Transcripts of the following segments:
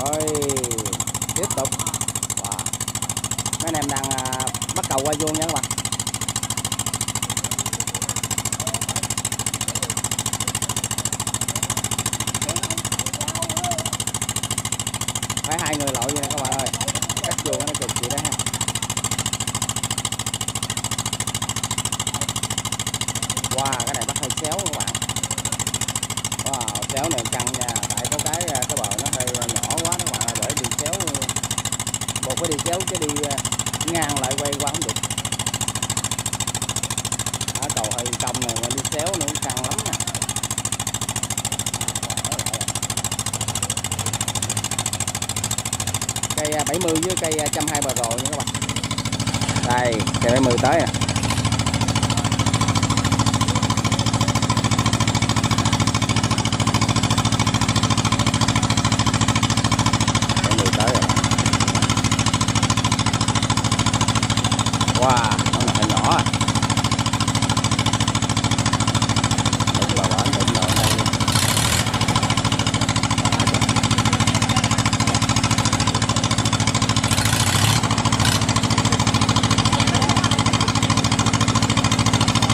Rồi tiếp tục. Wow. Mấy anh em đang bắt cầu qua vuông nha các bạn. Phải 2 người lội vậy nè các bạn ơi, cắt vuông nó cực vậy đó ha. Wow, cái này bắt hơi xéo các bạn. Wow, xéo này căng nha, tại có cái bờ nó hơi nhỏ quá các bạn ơi, để đi xéo buộc phải đi xéo chứ đi ngang lại quay qua không được. Đó, cầu hơi cong này mà đi xéo nữa cũng căng lắm nè. Cây 70 với cây 102PRO nha các bạn. Đây, cây 70 tới nè. Wow, nó là hơi nhỏ à.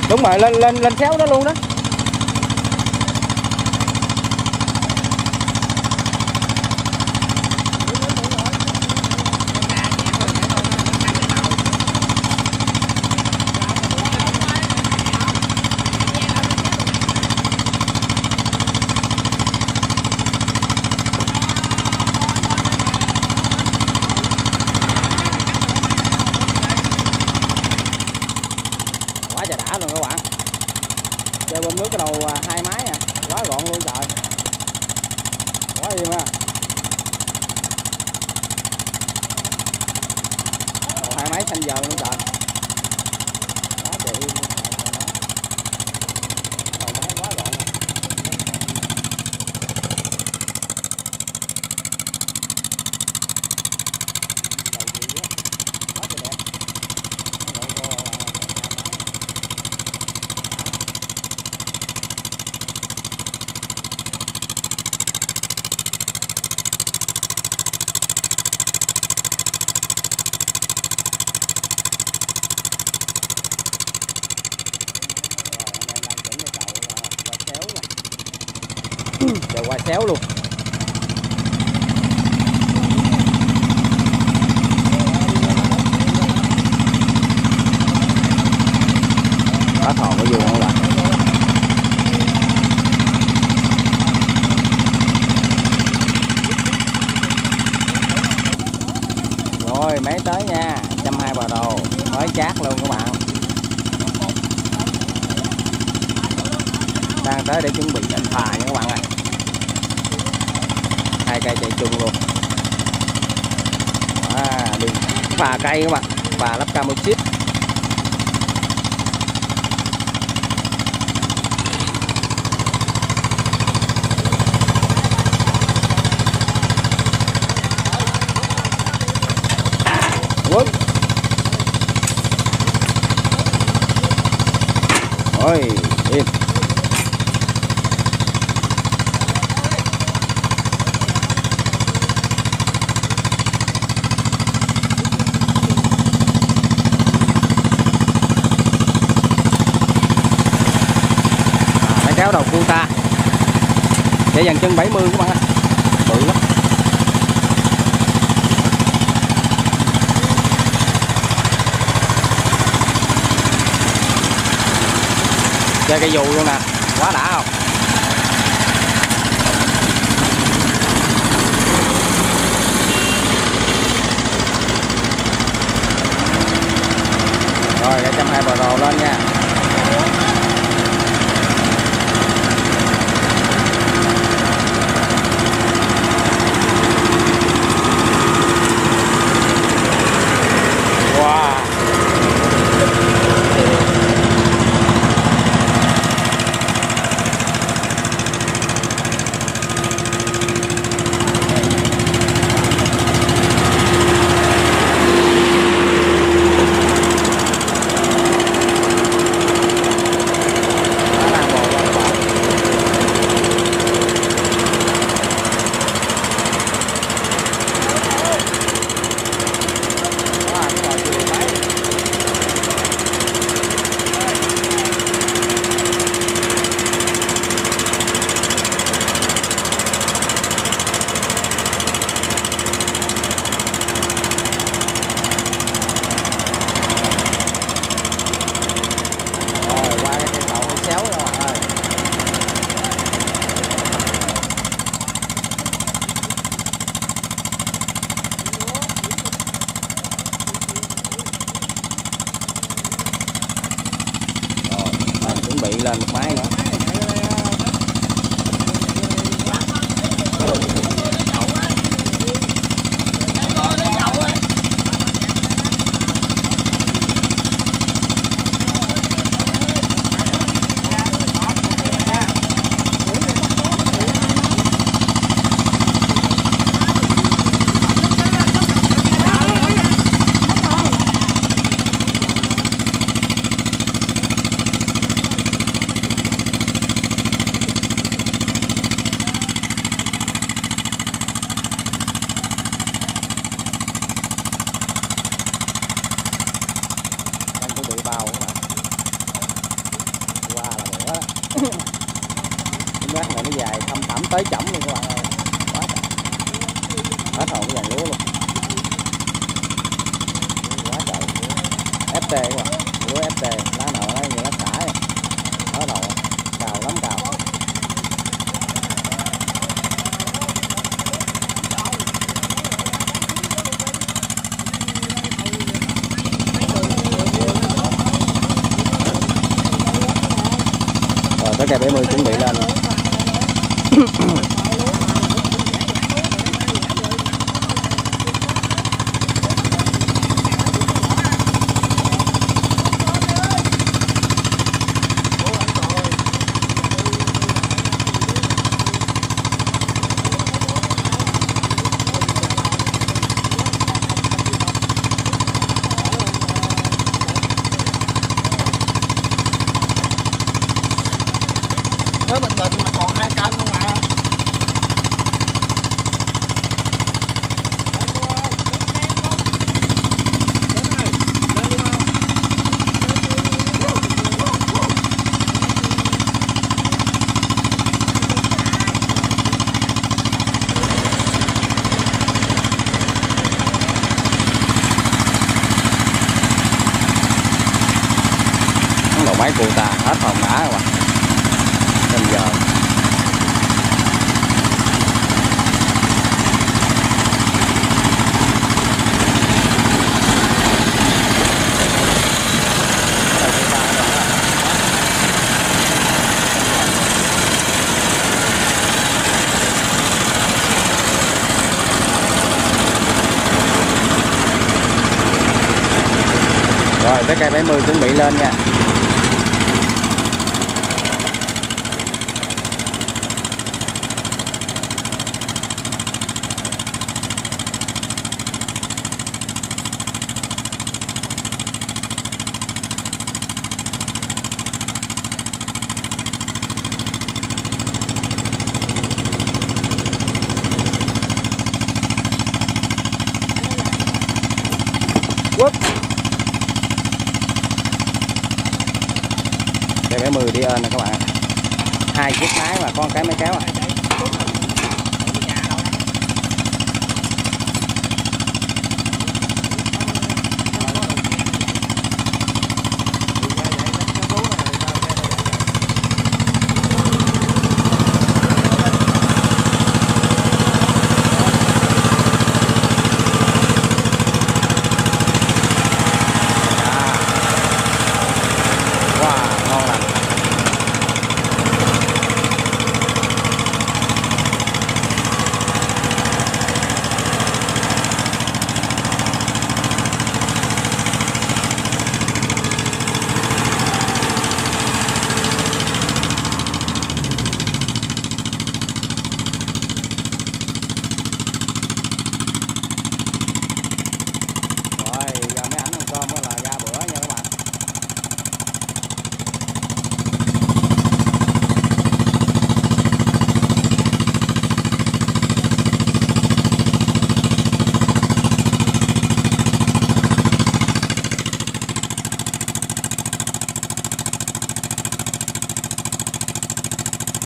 Đúng rồi, lên xéo đó luôn đó. Đã rồi các bạn, chơi bơm nước cái đầu 2 máy à, quá gọn luôn trời, quá im ha, đầu 2 máy xanh giờ luôn trời, quá trời im luôn, đầu máy quá gọn. Trời, qua xéo luôn. Quá thòn cái vuông không bạn. Rồi máy tới nha, 102PRO mới chát luôn các bạn. Đang tới để chuẩn bị định phà nha các bạn ơi. 2 cây chạy chung luôn. Đi phà cây các bạn, phà lắp camo chip. Quất. Rồi, im. Kéo đầu cua ta để dàn chân 70 các bạn ơi, bự lắm. Chơi cây dù luôn nè, quá đã không. Rồi cái 102PRO lên nha. lên một máy nữa. Bao các bạn, qua là bữa đó. Cái rác này nó dài thăm thẳm tới chổng luôn các bạn ơi, quá trời, hết hồn cái dàn lúa luôn, quá trời FT các bạn, lúa FT, lá nào nó như lá xả vậy, hết hồn, cào lắm cào. Cái cây 70 chuẩn bị lên. Với bình định mà còn 2 cân không ạ? Đầu máy cụ ta hết hồn đá các bạn. Giờ rồi cái cây 70 chuẩn bị lên nha. Cây 70 đi ơn nè các bạn, 2 chiếc máy mà có một cái máy kéo à.